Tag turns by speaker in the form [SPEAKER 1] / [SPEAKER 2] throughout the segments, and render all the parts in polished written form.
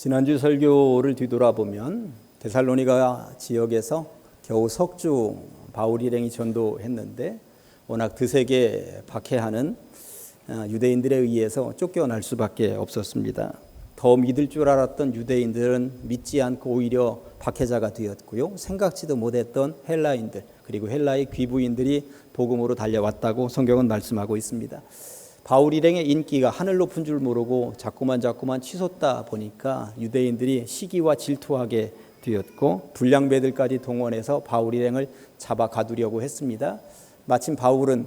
[SPEAKER 1] 지난주 설교를 뒤돌아보면 데살로니가 지역에서 겨우 석주 바울 일행이 전도했는데 워낙 드세게 박해하는 유대인들에 의해서 쫓겨날 수밖에 없었습니다. 더 믿을 줄 알았던 유대인들은 믿지 않고 오히려 박해자가 되었고요. 생각지도 못했던 헬라인들 그리고 헬라의 귀부인들이 복음으로 달려왔다고 성경은 말씀하고 있습니다. 바울 일행의 인기가 하늘 높은 줄 모르고 자꾸만 치솟다 보니까 유대인들이 시기와 질투하게 되었고 불량배들까지 동원해서 바울 일행을 잡아 가두려고 했습니다. 마침 바울은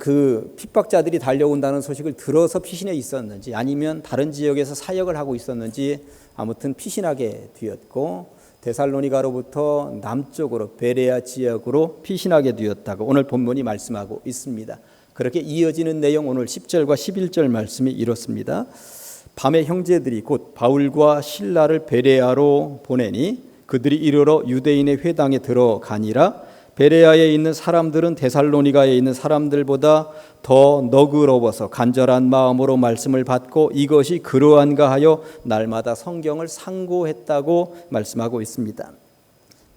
[SPEAKER 1] 그 핍박자들이 달려온다는 소식을 들어서 피신해 있었는지 아니면 다른 지역에서 사역을 하고 있었는지 아무튼 피신하게 되었고 데살로니가로부터 남쪽으로 베레아 지역으로 피신하게 되었다고 오늘 본문이 말씀하고 있습니다. 그렇게 이어지는 내용 오늘 10절과 11절 말씀이 이렇습니다. 밤에 형제들이 곧 바울과 실라를 베레아로 보내니 그들이 이르러 유대인의 회당에 들어가니라. 베레아에 있는 사람들은 데살로니가에 있는 사람들보다 더 너그러워서 간절한 마음으로 말씀을 받고 이것이 그러한가 하여 날마다 성경을 상고했다고 말씀하고 있습니다.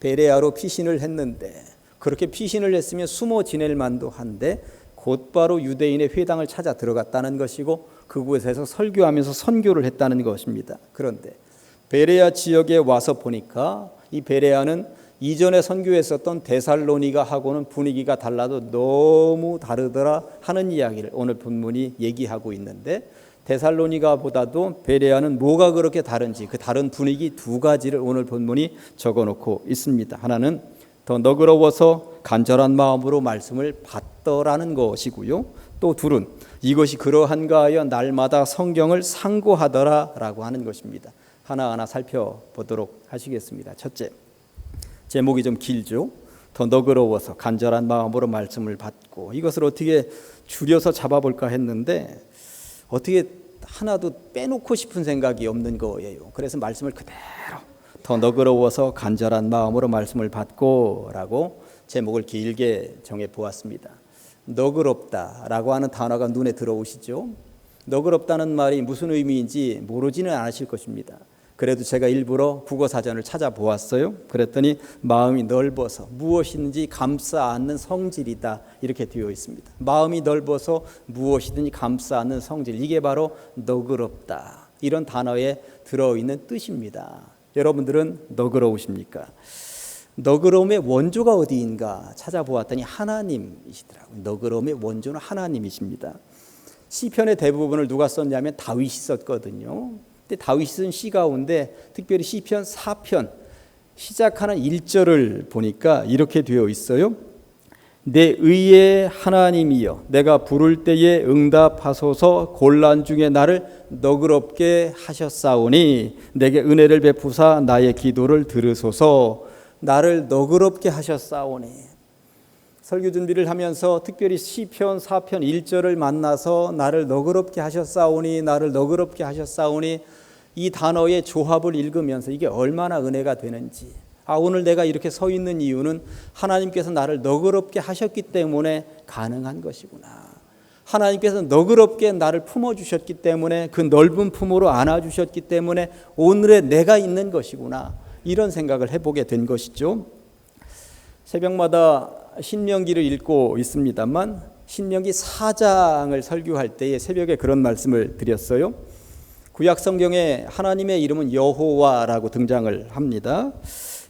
[SPEAKER 1] 베레아로 피신을 했는데 그렇게 피신을 했으면 숨어 지낼 만도 한데 곧바로 유대인의 회당을 찾아 들어갔다는 것이고 그곳에서 설교하면서 선교를 했다는 것입니다. 그런데 베레아 지역에 와서 보니까 이 베레아는 이전에 선교했었던 데살로니가하고는 분위기가 달라도 너무 다르더라 하는 이야기를 오늘 본문이 얘기하고 있는데 데살로니가보다도 베레아는 뭐가 그렇게 다른지 그 다른 분위기 두 가지를 오늘 본문이 적어놓고 있습니다. 하나는 더 너그러워서 간절한 마음으로 말씀을 받더라는 것이고요. 또 둘은 이것이 그러한가 하여 날마다 성경을 상고하더라라고 하는 것입니다. 하나하나 살펴보도록 하시겠습니다. 첫째, 제목이 좀 길죠. 더 너그러워서 간절한 마음으로 말씀을 받고 이것을 어떻게 줄여서 잡아볼까 했는데 어떻게 하나도 빼놓고 싶은 생각이 없는 거예요. 그래서 말씀을 그대로 더 너그러워서 간절한 마음으로 말씀을 받고 라고 제목을 길게 정해 보았습니다. 너그럽다라고 하는 단어가 눈에 들어오시죠? 너그럽다는 말이 무슨 의미인지 모르지는 않으실 것입니다. 그래도 제가 일부러 국어사전을 찾아보았어요. 그랬더니 마음이 넓어서 무엇이든지 감싸 안는 성질이다 이렇게 되어 있습니다. 마음이 넓어서 무엇이든지 감싸 안는 성질, 이게 바로 너그럽다 이런 단어에 들어있는 뜻입니다. 여러분들은 너그러우십니까? 너그러움의 원조가 어디인가 찾아보았더니 하나님이시더라고요. 너그러움의 원조는 하나님이십니다. 시편의 대부분을 누가 썼냐면 다윗이 썼거든요. 근데 다윗이 쓴 시 가운데 특별히 시편 4편 시작하는 1절을 보니까 이렇게 되어 있어요. 내 의의 하나님이여 내가 부를 때에 응답하소서. 곤란 중에 나를 너그럽게 하셨사오니 내게 은혜를 베푸사 나의 기도를 들으소서. 나를 너그럽게 하셨사오니. 설교 준비를 하면서 특별히 시편 4편 1절을 만나서 나를 너그럽게 하셨사오니 나를 너그럽게 하셨사오니 이 단어의 조합을 읽으면서 이게 얼마나 은혜가 되는지, 오늘 내가 이렇게 서 있는 이유는 하나님께서 나를 너그럽게 하셨기 때문에 가능한 것이구나. 하나님께서 너그럽게 나를 품어주셨기 때문에 그 넓은 품으로 안아주셨기 때문에 오늘의 내가 있는 것이구나. 이런 생각을 해보게 된 것이죠. 새벽마다 신명기를 읽고 있습니다만 신명기 4장을 설교할 때에 새벽에 그런 말씀을 드렸어요. 구약 성경에 하나님의 이름은 여호와라고 등장을 합니다.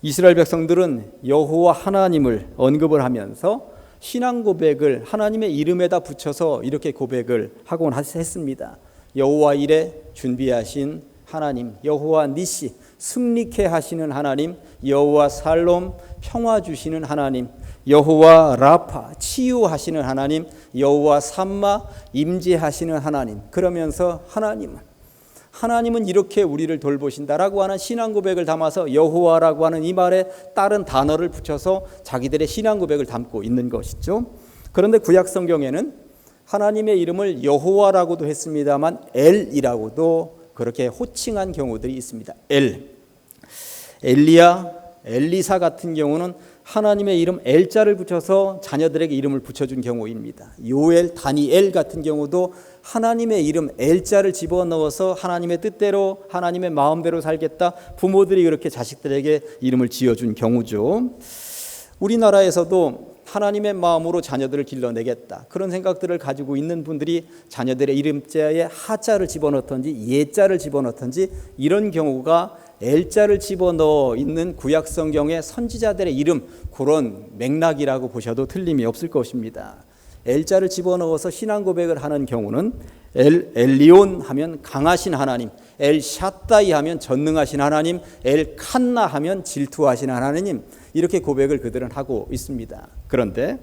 [SPEAKER 1] 이스라엘 백성들은 여호와 하나님을 언급을 하면서 신앙 고백을 하나님의 이름에다 붙여서 이렇게 고백을 하곤 했습니다. 여호와 이레 준비하신 하나님, 여호와 니시 승리케 하시는 하나님, 여호와 살롬 평화 주시는 하나님, 여호와 라파 치유하시는 하나님, 여호와 삼마 임재하시는 하나님. 그러면서 하나님은 이렇게 우리를 돌보신다라고 하는 신앙 고백을 담아서 여호와라고 하는 이 말에 다른 단어를 붙여서 자기들의 신앙 고백을 담고 있는 것이죠. 그런데 구약 성경에는 하나님의 이름을 여호와라고도 했습니다만 엘이라고도 그렇게 호칭한 경우들이 있습니다. 엘리야 엘리사 같은 경우는 하나님의 이름 엘자를 붙여서 자녀들에게 이름을 붙여준 경우입니다. 요엘, 다니엘 같은 경우도 하나님의 이름 엘자를 집어넣어서 하나님의 뜻대로 하나님의 마음대로 살겠다, 부모들이 그렇게 자식들에게 이름을 지어준 경우죠. 우리나라에서도 하나님의 마음으로 자녀들을 길러내겠다, 그런 생각들을 가지고 있는 분들이 자녀들의 이름자에 하자를 집어넣든지 예자를 집어넣든지 이런 경우가 엘자를 집어넣어 있는 구약 성경의 선지자들의 이름, 그런 맥락이라고 보셔도 틀림이 없을 것입니다. 엘자를 집어넣어서 신앙 고백을 하는 경우는 엘리온 하면 강하신 하나님, 엘샤다이 하면 전능하신 하나님, 엘칸나 하면 질투하신 하나님, 이렇게 고백을 그들은 하고 있습니다. 그런데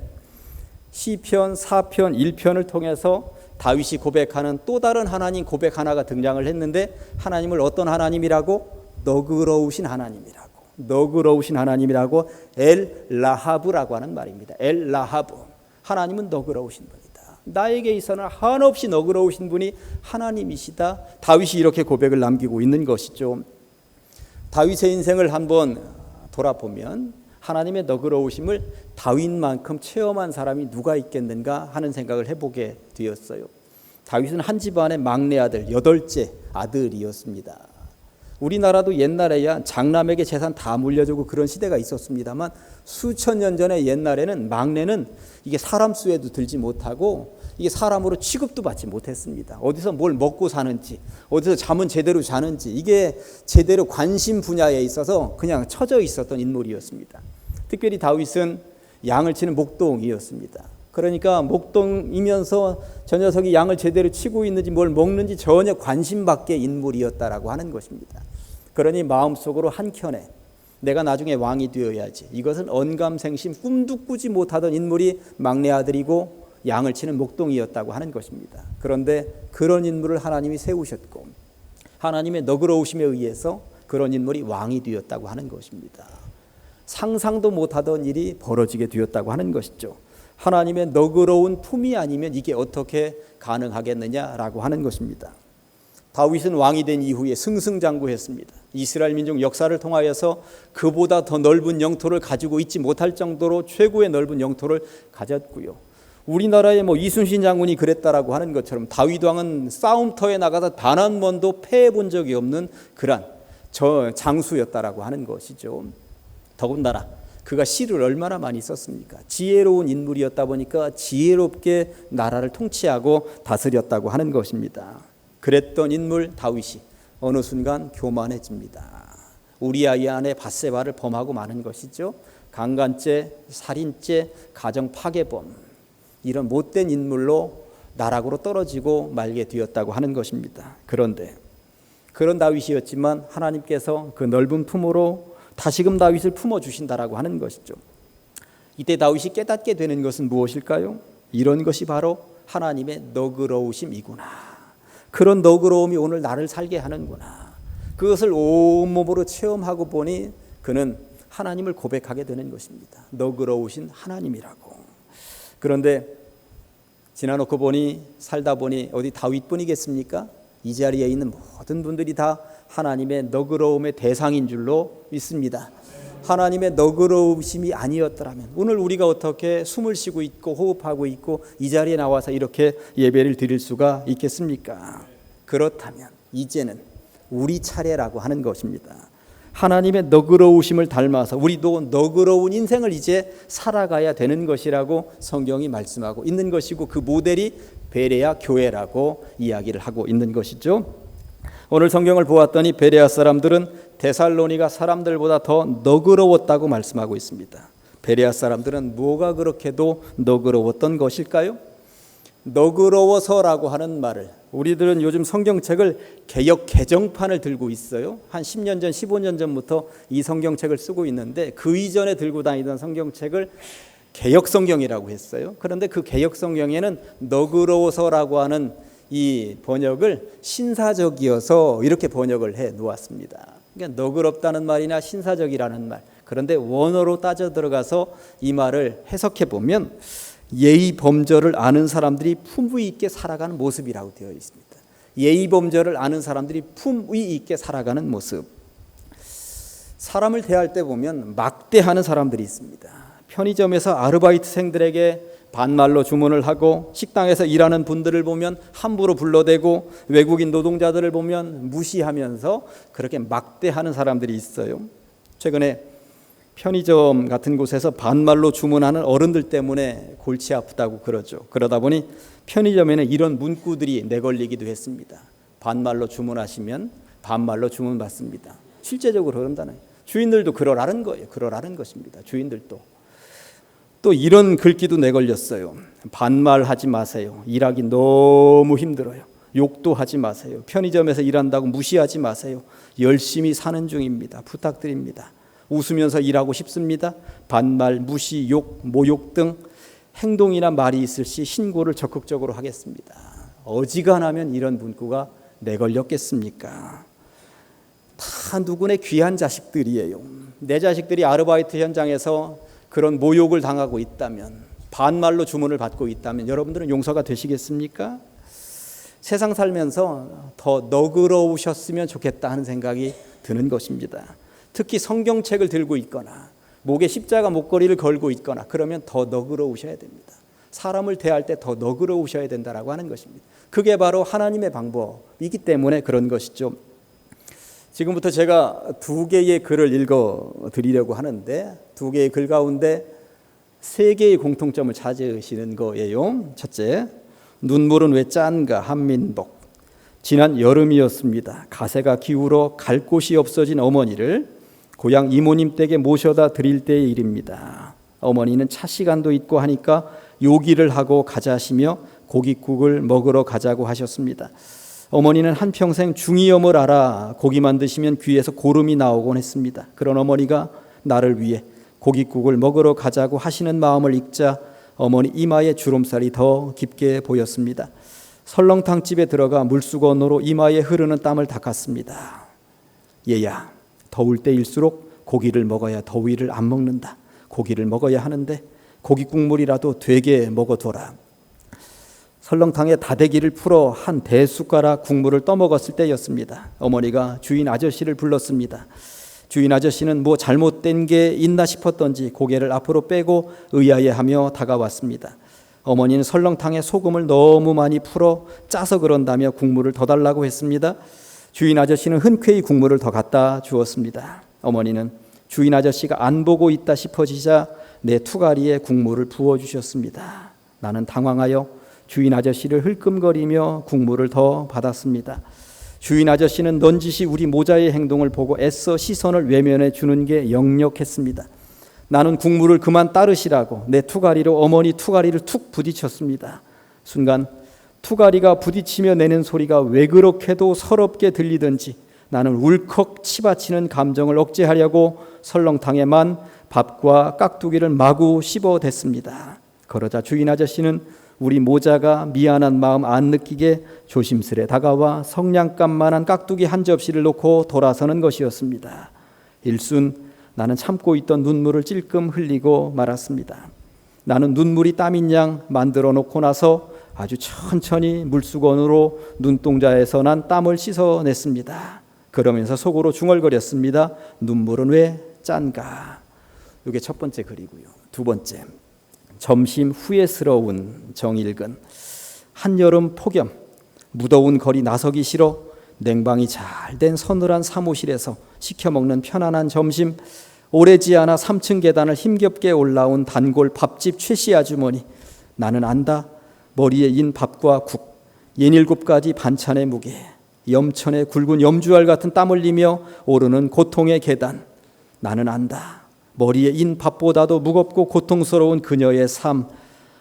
[SPEAKER 1] 시편 4편 1편을 통해서 다윗이 고백하는 또 다른 하나님 고백 하나가 등장을 했는데, 하나님을 어떤 하나님이라고? 너그러우신 하나님이라고, 너그러우신 하나님이라고, 엘라하브라고 하는 말입니다. 엘라하브, 하나님은 너그러우신 분이다. 나에게 있어서는 한없이 너그러우신 분이 하나님이시다. 다윗이 이렇게 고백을 남기고 있는 것이죠. 다윗의 인생을 한번 돌아보면 하나님의 너그러우심을 다윗만큼 체험한 사람이 누가 있겠는가 하는 생각을 해보게 되었어요. 다윗은 한 집안의 막내 아들, 8째 아들이었습니다. 우리나라도 옛날에야 장남에게 재산 다 물려주고 그런 시대가 있었습니다만, 수천 년 전에 옛날에는 막내는 이게 사람 수에도 들지 못하고 이게 사람으로 취급도 받지 못했습니다. 어디서 뭘 먹고 사는지, 어디서 잠은 제대로 자는지, 이게 제대로 관심 분야에 있어서 그냥 처져 있었던 인물이었습니다. 특별히 다윗은 양을 치는 목동이었습니다. 그러니까 목동이면서 저 녀석이 양을 제대로 치고 있는지 뭘 먹는지 전혀 관심 밖의 인물이었다라고 하는 것입니다. 그러니 마음속으로 한켠에 내가 나중에 왕이 되어야지, 이것은 언감생심 꿈도 꾸지 못하던 인물이 막내 아들이고 양을 치는 목동이었다고 하는 것입니다. 그런데 그런 인물을 하나님이 세우셨고 하나님의 너그러우심에 의해서 그런 인물이 왕이 되었다고 하는 것입니다. 상상도 못하던 일이 벌어지게 되었다고 하는 것이죠. 하나님의 너그러운 품이 아니면 이게 어떻게 가능하겠느냐라고 하는 것입니다. 다윗은 왕이 된 이후에 승승장구했습니다. 이스라엘 민족 역사를 통하여서 그보다 더 넓은 영토를 가지고 있지 못할 정도로 최고의 넓은 영토를 가졌고요. 우리나라의 이순신 장군이 그랬다라고 하는 것처럼 다윗 왕은 싸움터에 나가서 단 한 번도 패해 본 적이 없는 그런 장수였다라고 하는 것이죠. 더군다나 그가 시를 얼마나 많이 썼습니까? 지혜로운 인물이었다 보니까 지혜롭게 나라를 통치하고 다스렸다고 하는 것입니다. 그랬던 인물 다윗이 어느 순간 교만해집니다. 우리아의 아내 밧세바를 범하고 마는 것이죠. 강간죄, 살인죄, 가정 파괴범, 이런 못된 인물로 나락으로 떨어지고 말게 되었다고 하는 것입니다. 그런데 그런 다윗이었지만 하나님께서 그 넓은 품으로 다시금 다윗을 품어주신다라고 하는 것이죠. 이때 다윗이 깨닫게 되는 것은 무엇일까요? 이런 것이 바로 하나님의 너그러우심이구나. 그런 너그러움이 오늘 나를 살게 하는구나. 그것을 온몸으로 체험하고 보니 그는 하나님을 고백하게 되는 것입니다. 너그러우신 하나님이라고. 그런데 지나놓고 보니, 살다 보니 어디 다윗뿐이겠습니까? 이 자리에 있는 모든 분들이 다 하나님의 너그러움의 대상인 줄로 믿습니다. 하나님의 너그러우심이 아니었더라면 오늘 우리가 어떻게 숨을 쉬고 있고 호흡하고 있고 이 자리에 나와서 이렇게 예배를 드릴 수가 있겠습니까? 그렇다면 이제는 우리 차례라고 하는 것입니다. 하나님의 너그러우심을 닮아서 우리도 너그러운 인생을 이제 살아가야 되는 것이라고 성경이 말씀하고 있는 것이고, 그 모델이 베레아 교회라고 이야기를 하고 있는 것이죠. 오늘 성경을 보았더니 베레아 사람들은 데살로니가 사람들보다 더 너그러웠다고 말씀하고 있습니다. 베레아 사람들은 뭐가 그렇게도 너그러웠던 것일까요? 너그러워서라고 하는 말을, 우리들은 요즘 성경책을 개역 개정판을 들고 있어요. 한 10년 전, 15년 전부터 이 성경책을 쓰고 있는데 그 이전에 들고 다니던 성경책을 개역 성경이라고 했어요. 그런데 그 개역 성경에는 너그러워서라고 하는 이 번역을 신사적이어서 이렇게 번역을 해 놓았습니다. 그러니까 너그럽다는 말이나 신사적이라는 말, 그런데 원어로 따져 들어가서 이 말을 해석해 보면 예의 범절을 아는 사람들이 품위 있게 살아가는 모습이라고 되어 있습니다. 예의 범절을 아는 사람들이 품위 있게 살아가는 모습. 사람을 대할 때 보면 막대하는 사람들이 있습니다. 편의점에서 아르바이트생들에게 반말로 주문을 하고, 식당에서 일하는 분들을 보면 함부로 불러대고, 외국인 노동자들을 보면 무시하면서 그렇게 막대하는 사람들이 있어요. 최근에 편의점 같은 곳에서 반말로 주문하는 어른들 때문에 골치 아프다고 그러죠. 그러다 보니 편의점에는 이런 문구들이 내걸리기도 했습니다. 반말로 주문하시면 반말로 주문받습니다. 실제적으로 그런다는, 주인들도 그러라는 거예요. 그러라는 것입니다. 주인들도. 또 이런 글귀도 내걸렸어요. 반말하지 마세요. 일하기 너무 힘들어요. 욕도 하지 마세요. 편의점에서 일한다고 무시하지 마세요. 열심히 사는 중입니다. 부탁드립니다. 웃으면서 일하고 싶습니다. 반말, 무시, 욕, 모욕 등 행동이나 말이 있을 시 신고를 적극적으로 하겠습니다. 어지간하면 이런 문구가 내걸렸겠습니까? 다 누구네 귀한 자식들이에요. 내 자식들이 아르바이트 현장에서 그런 모욕을 당하고 있다면, 반말로 주문을 받고 있다면 여러분들은 용서가 되시겠습니까? 세상 살면서 더 너그러우셨으면 좋겠다 하는 생각이 드는 것입니다. 특히 성경책을 들고 있거나 목에 십자가 목걸이를 걸고 있거나 그러면 더 너그러우셔야 됩니다. 사람을 대할 때 더 너그러우셔야 된다라고 하는 것입니다. 그게 바로 하나님의 방법이기 때문에 그런 것이죠. 지금부터 제가 두 개의 글을 읽어 드리려고 하는데, 두 개의 글 가운데 세 개의 공통점을 찾으시는 거예요. 첫째, 눈물은 왜 짠가? 한민복. 지난 여름이었습니다. 가세가 기울어 갈 곳이 없어진 어머니를 고향 이모님 댁에 모셔다 드릴 때의 일입니다. 어머니는 차 시간도 있고 하니까 요기를 하고 가자시며 고깃국을 먹으러 가자고 하셨습니다. 어머니는 한평생 중이염을 앓아 고기만 드시면 귀에서 고름이 나오곤 했습니다. 그런 어머니가 나를 위해 고깃국을 먹으러 가자고 하시는 마음을 읽자 어머니 이마에 주름살이 더 깊게 보였습니다. 설렁탕집에 들어가 물수건으로 이마에 흐르는 땀을 닦았습니다. 얘야, 더울 때일수록 고기를 먹어야 더위를 안 먹는다. 고기를 먹어야 하는데 고기 국물이라도 되게 먹어둬라. 설렁탕에 다대기를 풀어 한 대숟가락 국물을 떠먹었을 때였습니다. 어머니가 주인 아저씨를 불렀습니다. 주인 아저씨는 뭐 잘못된 게 있나 싶었던지 고개를 앞으로 빼고 의아해하며 다가왔습니다. 어머니는 설렁탕에 소금을 너무 많이 풀어 짜서 그런다며 국물을 더 달라고 했습니다. 주인 아저씨는 흔쾌히 국물을 더 갖다 주었습니다. 어머니는 주인 아저씨가 안 보고 있다 싶어지자 내 투가리에 국물을 부어주셨습니다. 나는 당황하여 주인 아저씨를 흘끔거리며 국물을 더 받았습니다. 주인 아저씨는 넌지시 우리 모자의 행동을 보고 애써 시선을 외면해 주는 게 역력했습니다. 나는 국물을 그만 따르시라고 내 투가리로 어머니 투가리를 툭 부딪혔습니다. 순간 투가리가 부딪히며 내는 소리가 왜 그렇게도 서럽게 들리던지 나는 울컥 치받치는 감정을 억제하려고 설렁탕에만 밥과 깍두기를 마구 씹어댔습니다. 그러자 주인 아저씨는 우리 모자가 미안한 마음 안 느끼게 조심스레 다가와 성냥감만한 깍두기 한 접시를 놓고 돌아서는 것이었습니다. 일순 나는 참고 있던 눈물을 찔끔 흘리고 말았습니다. 나는 눈물이 땀인 양 만들어 놓고 나서 아주 천천히 물수건으로 눈동자에서 난 땀을 씻어냈습니다. 그러면서 속으로 중얼거렸습니다. 눈물은 왜 짠가? 이게 첫 번째 글이고요. 두 번째, 점심 후회스러운 정일근. 한여름 폭염, 무더운 거리 나서기 싫어 냉방이 잘 된 서늘한 사무실에서 시켜 먹는 편안한 점심. 오래지 않아 3층 계단을 힘겹게 올라온 단골 밥집 최씨 아주머니. 나는 안다. 머리에 인 밥과 국, 67가지 반찬의 무게, 염천의 굵은 염주알 같은 땀 흘리며 오르는 고통의 계단. 나는 안다. 머리에 인 밥보다도 무겁고 고통스러운 그녀의 삶,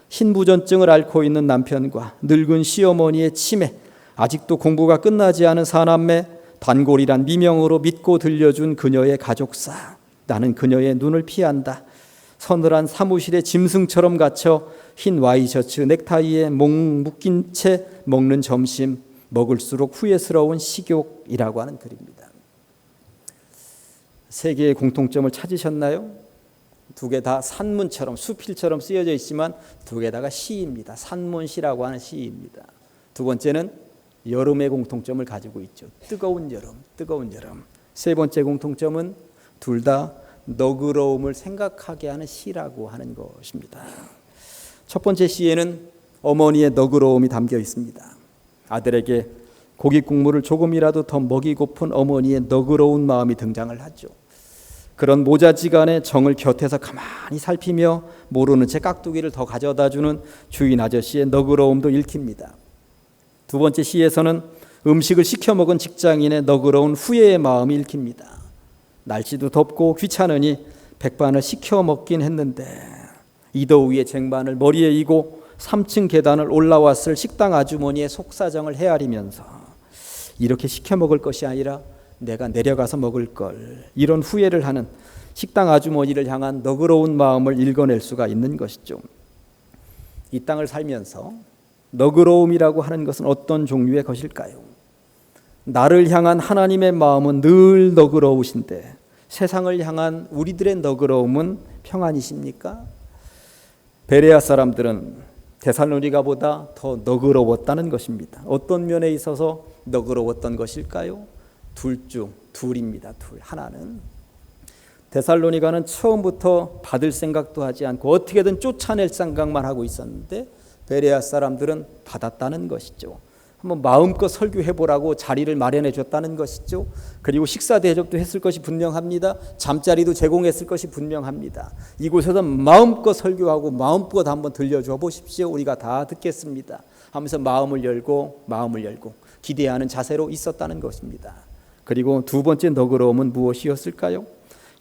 [SPEAKER 1] 신부전증을 앓고 있는 남편과 늙은 시어머니의 치매, 아직도 공부가 끝나지 않은 사남매, 단골이란 미명으로 믿고 들려준 그녀의 가족사. 나는 그녀의 눈을 피한다. 서늘한 사무실에 짐승처럼 갇혀 흰 와이셔츠 넥타이에 목 묶인 채 먹는 점심, 먹을수록 후회스러운 식욕이라고 하는 글입니다. 세 개의 공통점을 찾으셨나요? 두 개 다 산문처럼 수필처럼 쓰여져 있지만 두 개 다가 시입니다. 산문시라고 하는 시입니다. 두 번째는 여름의 공통점을 가지고 있죠. 뜨거운 여름, 뜨거운 여름. 세 번째 공통점은 둘 다 너그러움을 생각하게 하는 시라고 하는 것입니다. 첫 번째 시에는 어머니의 너그러움이 담겨 있습니다. 아들에게 고기 국물을 조금이라도 더 먹이고픈 어머니의 너그러운 마음이 등장을 하죠. 그런 모자지간의 정을 곁에서 가만히 살피며 모르는 채 깍두기를 더 가져다주는 주인 아저씨의 너그러움도 읽힙니다. 두 번째 시에서는 음식을 시켜 먹은 직장인의 너그러운 후회의 마음이 읽힙니다. 날씨도 덥고 귀찮으니 백반을 시켜 먹긴 했는데 이 더위에 쟁반을 머리에 이고 3층 계단을 올라왔을 식당 아주머니의 속사정을 헤아리면서 이렇게 시켜 먹을 것이 아니라 내가 내려가서 먹을 걸, 이런 후회를 하는 식당 아주머니를 향한 너그러운 마음을 읽어낼 수가 있는 것이죠. 이 땅을 살면서 너그러움이라고 하는 것은 어떤 종류의 것일까요? 나를 향한 하나님의 마음은 늘 너그러우신데 세상을 향한 우리들의 너그러움은 평안이십니까? 베레아 사람들은 데살로니가보다 더 너그러웠다는 것입니다. 어떤 면에 있어서 너그러웠던 것일까요? 둘입니다. 하나는 데살로니가는 처음부터 받을 생각도 하지 않고 어떻게든 쫓아낼 생각만 하고 있었는데 베레아 사람들은 받았다는 것이죠. 한번 마음껏 설교해보라고 자리를 마련해 줬다는 것이죠. 그리고 식사 대접도 했을 것이 분명합니다. 잠자리도 제공했을 것이 분명합니다. 이곳에서 마음껏 설교하고 마음껏 한번 들려줘 보십시오. 우리가 다 듣겠습니다 하면서 마음을 열고 기대하는 자세로 있었다는 것입니다. 그리고 두 번째 너그러움은 무엇이었을까요?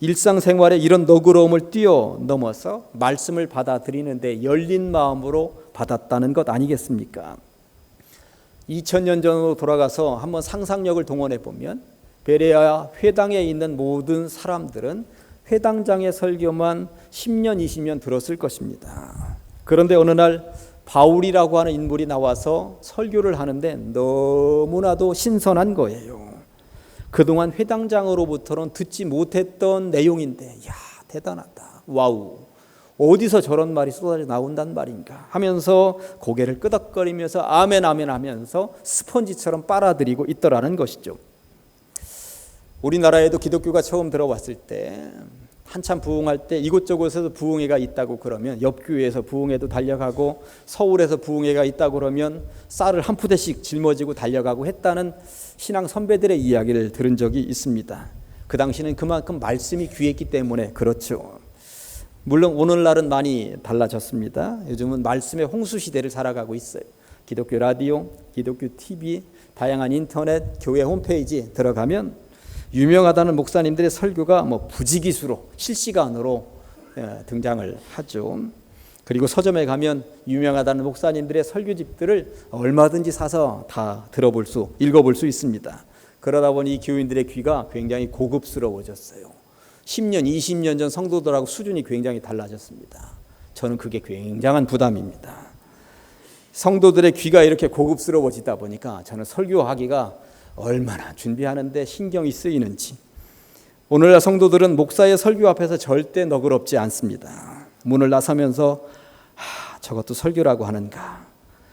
[SPEAKER 1] 일상생활에 이런 너그러움을 뛰어넘어서 말씀을 받아들이는데 열린 마음으로 받았다는 것 아니겠습니까? 2000년 전으로 돌아가서 한번 상상력을 동원해 보면 베레아 회당에 있는 모든 사람들은 회당장의 설교만 10년 20년 들었을 것입니다. 그런데 어느 날 바울이라고 하는 인물이 나와서 설교를 하는데 너무나도 신선한 거예요. 그동안 회당장으로부터는 듣지 못했던 내용인데 야, 대단하다. 와우. 어디서 저런 말이 쏟아져 나온단 말인가 하면서 고개를 끄덕거리면서 아멘 아멘 하면서 스펀지처럼 빨아들이고 있더라는 것이죠. 우리나라에도 기독교가 처음 들어왔을 때 한참 부흥할 때 이곳저곳에서 부흥회가 있다고 그러면 옆 교회에서 부흥회도 달려가고 서울에서 부흥회가 있다고 그러면 쌀을 한 푸대씩 짊어지고 달려가고 했다는 신앙 선배들의 이야기를 들은 적이 있습니다. 그 당시는 그만큼 말씀이 귀했기 때문에 그렇죠. 물론 오늘날은 많이 달라졌습니다. 요즘은 말씀의 홍수 시대를 살아가고 있어요. 기독교 라디오, 기독교 TV, 다양한 인터넷, 교회 홈페이지 들어가면 유명하다는 목사님들의 설교가 부지기수로 실시간으로 등장을 하죠. 그리고 서점에 가면 유명하다는 목사님들의 설교집들을 얼마든지 사서 다 읽어볼 수 있습니다. 그러다 보니 교인들의 귀가 굉장히 고급스러워졌어요. 10년, 20년 전 성도들하고 수준이 굉장히 달라졌습니다. 저는 그게 굉장한 부담입니다. 성도들의 귀가 이렇게 고급스러워지다 보니까 저는 설교하기가 얼마나 준비하는데 신경이 쓰이는지. 오늘날 성도들은 목사의 설교 앞에서 절대 너그럽지 않습니다. 문을 나서면서 저것도 설교라고 하는가.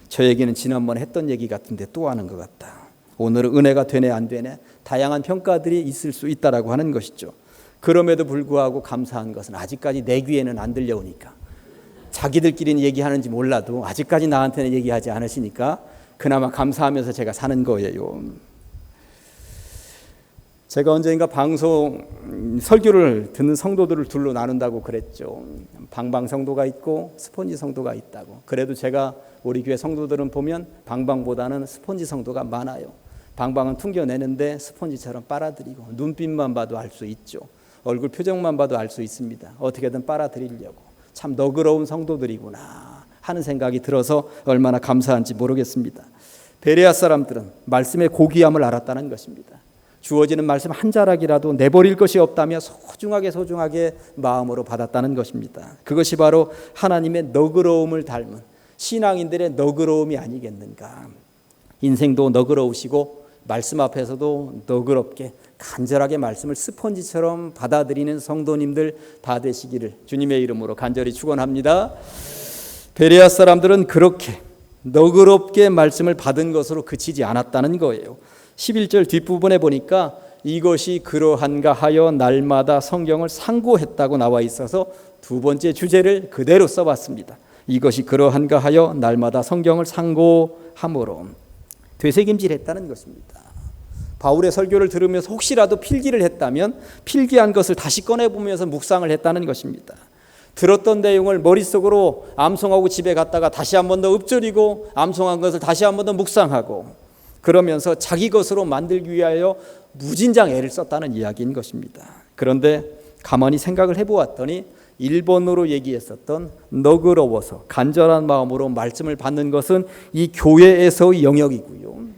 [SPEAKER 1] 저 얘기는 지난번에 했던 얘기 같은데 또 하는 것 같다. 오늘은 은혜가 되네 안 되네. 다양한 평가들이 있을 수 있다라고 하는 것이죠. 그럼에도 불구하고 감사한 것은 아직까지 내 귀에는 안 들려오니까 자기들끼리는 얘기하는지 몰라도 아직까지 나한테는 얘기하지 않으시니까 그나마 감사하면서 제가 사는 거예요. 제가 언젠가 방송 설교를 듣는 성도들을 둘로 나눈다고 그랬죠. 방방 성도가 있고 스폰지 성도가 있다고. 그래도 제가 우리 교회 성도들은 보면 방방보다는 스폰지 성도가 많아요. 방방은 퉁겨내는데 스폰지처럼 빨아들이고 눈빛만 봐도 알 수 있죠. 얼굴 표정만 봐도 알 수 있습니다. 어떻게든 빨아들이려고. 참 너그러운 성도들이구나 하는 생각이 들어서 얼마나 감사한지 모르겠습니다. 베레아 사람들은 말씀의 고귀함을 알았다는 것입니다. 주어지는 말씀 한 자락이라도 내버릴 것이 없다며 소중하게 마음으로 받았다는 것입니다. 그것이 바로 하나님의 너그러움을 닮은 신앙인들의 너그러움이 아니겠는가. 인생도 너그러우시고 말씀 앞에서도 너그럽게 간절하게 말씀을 스펀지처럼 받아들이는 성도님들 다 되시기를 주님의 이름으로 간절히 축원합니다. 베레아 사람들은 그렇게 너그럽게 말씀을 받은 것으로 그치지 않았다는 거예요. 11절 뒷부분에 보니까 이것이 그러한가 하여 날마다 성경을 상고했다고 나와 있어서 두 번째 주제를 그대로 써봤습니다. 이것이 그러한가 하여 날마다 성경을 상고함으로 되새김질했다는 것입니다. 바울의 설교를 들으면서 혹시라도 필기를 했다면 필기한 것을 다시 꺼내보면서 묵상을 했다는 것입니다. 들었던 내용을 머릿속으로 암송하고 집에 갔다가 다시 한 번 더 읊조리고 암송한 것을 다시 한 번 더 묵상하고 그러면서 자기 것으로 만들기 위하여 무진장 애를 썼다는 이야기인 것입니다. 그런데 가만히 생각을 해보았더니 1번으로 얘기했었던 너그러워서 간절한 마음으로 말씀을 받는 것은 이 교회에서의 영역이고요.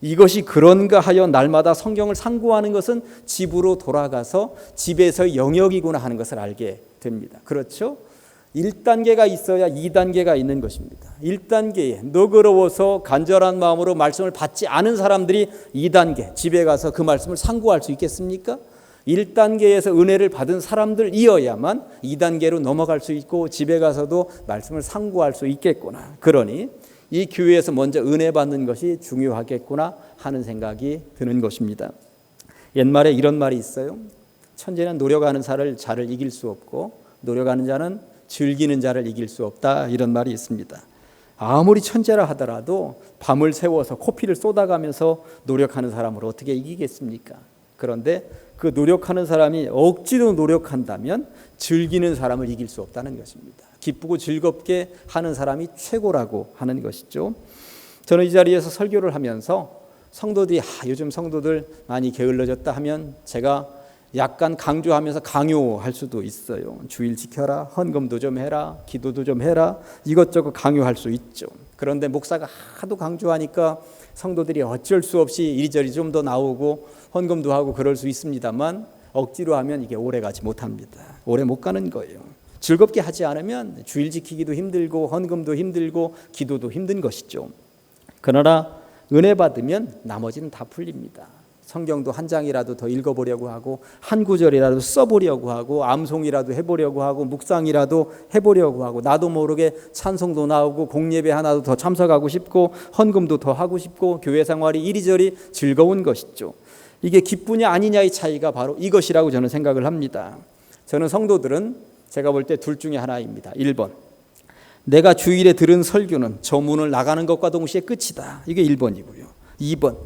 [SPEAKER 1] 이것이 그런가 하여 날마다 성경을 상고하는 것은 집으로 돌아가서 집에서의 영역이구나 하는 것을 알게 됩니다. 그렇죠? 1단계가 있어야 2단계가 있는 것입니다. 1단계에 너그러워서 간절한 마음으로 말씀을 받지 않은 사람들이 2단계 집에 가서 그 말씀을 상고할 수 있겠습니까? 1단계에서 은혜를 받은 사람들이어야만 2단계로 넘어갈 수 있고 집에 가서도 말씀을 상고할 수 있겠구나. 그러니 이 교회에서 먼저 은혜 받는 것이 중요하겠구나 하는 생각이 드는 것입니다. 옛말에 이런 말이 있어요. 천재는 노력하는 자를 이길 수 없고 노력하는 자는 즐기는 자를 이길 수 없다. 이런 말이 있습니다. 아무리 천재라 하더라도 밤을 새워서 코피를 쏟아가면서 노력하는 사람을 어떻게 이기겠습니까? 그런데 그 노력하는 사람이 억지로 노력한다면 즐기는 사람을 이길 수 없다는 것입니다. 기쁘고 즐겁게 하는 사람이 최고라고 하는 것이죠. 저는 이 자리에서 설교를 하면서 성도들이 요즘 성도들 많이 게을러졌다 하면 제가 약간 강조하면서 강요할 수도 있어요. 주일 지켜라, 헌금도 좀 해라, 기도도 좀 해라, 이것저것 강요할 수 있죠. 그런데 목사가 하도 강조하니까 성도들이 어쩔 수 없이 이리저리 좀 더 나오고 헌금도 하고 그럴 수 있습니다만 억지로 하면 이게 오래 가지 못합니다. 오래 못 가는 거예요. 즐겁게 하지 않으면 주일 지키기도 힘들고 헌금도 힘들고 기도도 힘든 것이죠. 그러나 은혜 받으면 나머지는 다 풀립니다. 성경도 한 장이라도 더 읽어보려고 하고 한 구절이라도 써보려고 하고 암송이라도 해보려고 하고 묵상이라도 해보려고 하고 나도 모르게 찬송도 나오고 공예배 하나도 더 참석하고 싶고 헌금도 더 하고 싶고 교회 생활이 이리저리 즐거운 것이죠. 이게 기쁘냐 아니냐의 차이가 바로 이것이라고 저는 생각을 합니다. 저는 성도들은 제가 볼 때 둘 중에 하나입니다. 1번, 내가 주일에 들은 설교는 저 문을 나가는 것과 동시에 끝이다. 이게 1번이고요. 2번,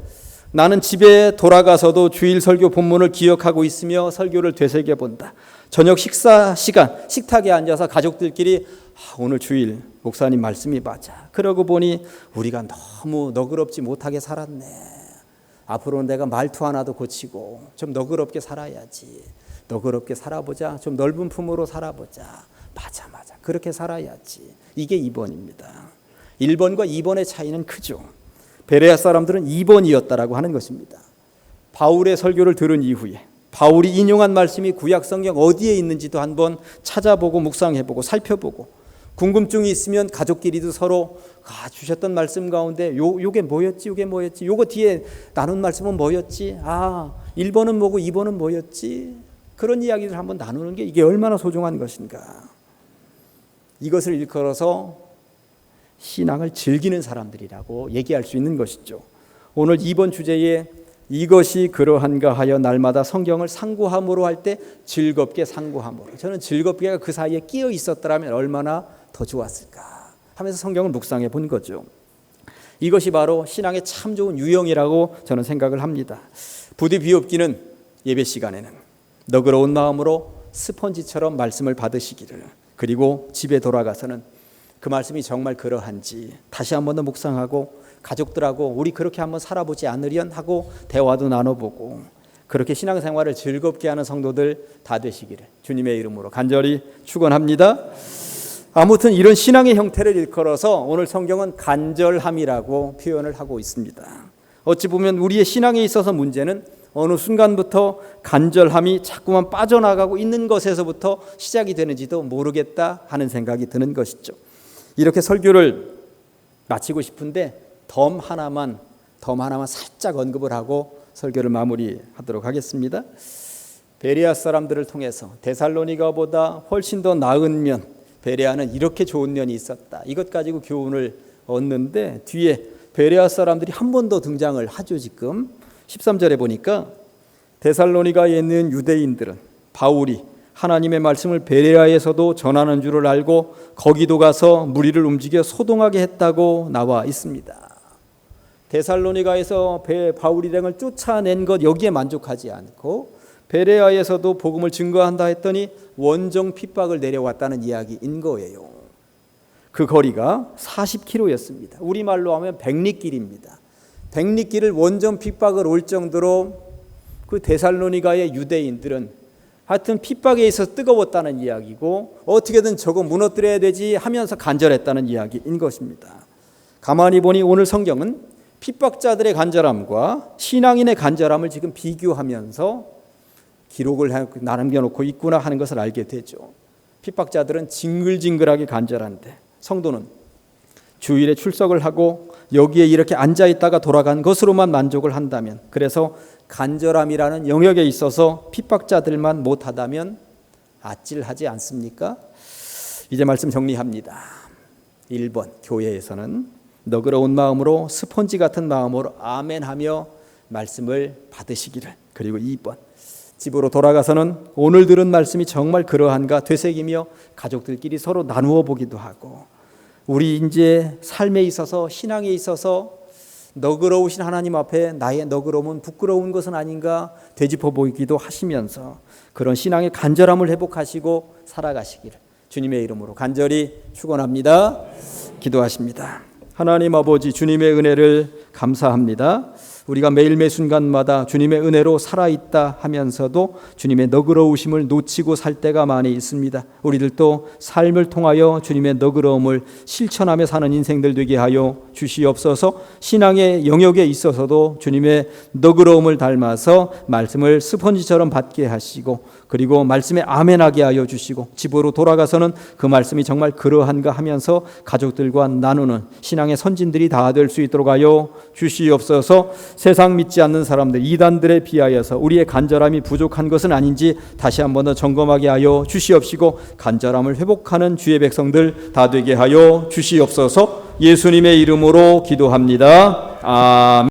[SPEAKER 1] 나는 집에 돌아가서도 주일 설교 본문을 기억하고 있으며 설교를 되새겨본다. 저녁 식사 시간 식탁에 앉아서 가족들끼리 오늘 주일 목사님 말씀이 맞아. 그러고 보니 우리가 너무 너그럽지 못하게 살았네. 앞으로는 내가 말투 하나도 고치고 좀 너그럽게 살아야지. 너그럽게 살아보자. 좀 넓은 품으로 살아보자. 맞아. 그렇게 살아야지. 이게 2번입니다. 1번과 2번의 차이는 크죠. 베레아 사람들은 2번이었다라고 하는 것입니다. 바울의 설교를 들은 이후에 바울이 인용한 말씀이 구약 성경 어디에 있는지도 한번 찾아보고 묵상해보고 살펴보고 궁금증이 있으면 가족끼리도 서로 주셨던 말씀 가운데 요게 뭐였지? 요거 뒤에 나눈 말씀은 뭐였지? 1번은 뭐고 2번은 뭐였지? 그런 이야기를 한번 나누는 게 이게 얼마나 소중한 것인가. 이것을 일컬어서 신앙을 즐기는 사람들이라고 얘기할 수 있는 것이죠. 오늘 2번 주제에 이것이 그러한가 하여 날마다 성경을 상고함으로 할 때 즐겁게 상고함으로. 저는 즐겁게가 그 사이에 끼어 있었더라면 얼마나 더 좋았을까 하면서 성경을 묵상해 본 거죠. 이것이 바로 신앙의 참 좋은 유형이라고 저는 생각을 합니다. 부디 비옵기는 예배 시간에는 너그러운 마음으로 스펀지처럼 말씀을 받으시기를, 그리고 집에 돌아가서는 그 말씀이 정말 그러한지 다시 한 번 더 묵상하고 가족들하고 우리 그렇게 한번 살아보지 않으련 하고 대화도 나눠보고 그렇게 신앙생활을 즐겁게 하는 성도들 다 되시기를 주님의 이름으로 간절히 축원합니다. 아무튼 이런 신앙의 형태를 일컬어서 오늘 성경은 간절함이라고 표현을 하고 있습니다. 어찌 보면 우리의 신앙에 있어서 문제는 어느 순간부터 간절함이 자꾸만 빠져나가고 있는 것에서부터 시작이 되는지도 모르겠다 하는 생각이 드는 것이죠. 이렇게 설교를 마치고 싶은데 덤 하나만 살짝 언급을 하고 설교를 마무리하도록 하겠습니다. 베레아 사람들을 통해서 데살로니가보다 훨씬 더 나은 면, 베레아는 이렇게 좋은 면이 있었다. 이것 가지고 교훈을 얻는데 뒤에 베레아 사람들이 한 번 더 등장을 하죠. 지금 13절에 보니까 데살로니가에 있는 유대인들은 바울이 하나님의 말씀을 베레아에서도 전하는 줄을 알고 거기도 가서 무리를 움직여 소동하게 했다고 나와 있습니다. 데살로니가에서 바울 일행을 쫓아낸 것 여기에 만족하지 않고 베레아에서도 복음을 증거한다 했더니 원정 핍박을 내려왔다는 이야기인 거예요. 그 거리가 40km였습니다. 우리말로 하면 백리길입니다. 백리길을 원정 핍박을 올 정도로 그 데살로니가의 유대인들은 하여튼 핍박에 있어서 뜨거웠다는 이야기고 어떻게든 저거 무너뜨려야 되지 하면서 간절했다는 이야기인 것입니다. 가만히 보니 오늘 성경은 핍박자들의 간절함과 신앙인의 간절함을 지금 비교하면서 기록을 남겨놓고 있구나 하는 것을 알게 되죠. 핍박자들은 징글징글하게 간절한데 성도는 주일에 출석을 하고 여기에 이렇게 앉아있다가 돌아간 것으로만 만족을 한다면, 그래서 간절함이라는 영역에 있어서 핍박자들만 못하다면 아찔하지 않습니까? 이제 말씀 정리합니다. 1번, 교회에서는 너그러운 마음으로 스펀지 같은 마음으로 아멘하며 말씀을 받으시기를. 그리고 2번, 집으로 돌아가서는 오늘 들은 말씀이 정말 그러한가 되새기며 가족들끼리 서로 나누어 보기도 하고, 우리 이제 삶에 있어서 신앙에 있어서 너그러우신 하나님 앞에 나의 너그러움은 부끄러운 것은 아닌가 되짚어 보기도 하시면서 그런 신앙의 간절함을 회복하시고 살아가시기를 주님의 이름으로 간절히 축원합니다. 기도하십니다. 하나님 아버지, 주님의 은혜를 감사합니다. 우리가 매일 매 순간마다 주님의 은혜로 살아있다 하면서도 주님의 너그러우심을 놓치고 살 때가 많이 있습니다. 우리들도 삶을 통하여 주님의 너그러움을 실천하며 사는 인생들 되게 하여 주시옵소서. 신앙의 영역에 있어서도 주님의 너그러움을 닮아서 말씀을 스펀지처럼 받게 하시고, 그리고 말씀에 아멘하게 하여 주시고, 집으로 돌아가서는 그 말씀이 정말 그러한가 하면서 가족들과 나누는 신앙의 선진들이 다 될 수 있도록 하여 주시옵소서. 세상 믿지 않는 사람들, 이단들에 비하여서 우리의 간절함이 부족한 것은 아닌지 다시 한 번 더 점검하게 하여 주시옵시고, 간절함을 회복하는 주의 백성들 다 되게 하여 주시옵소서. 예수님의 이름으로 기도합니다. 아멘.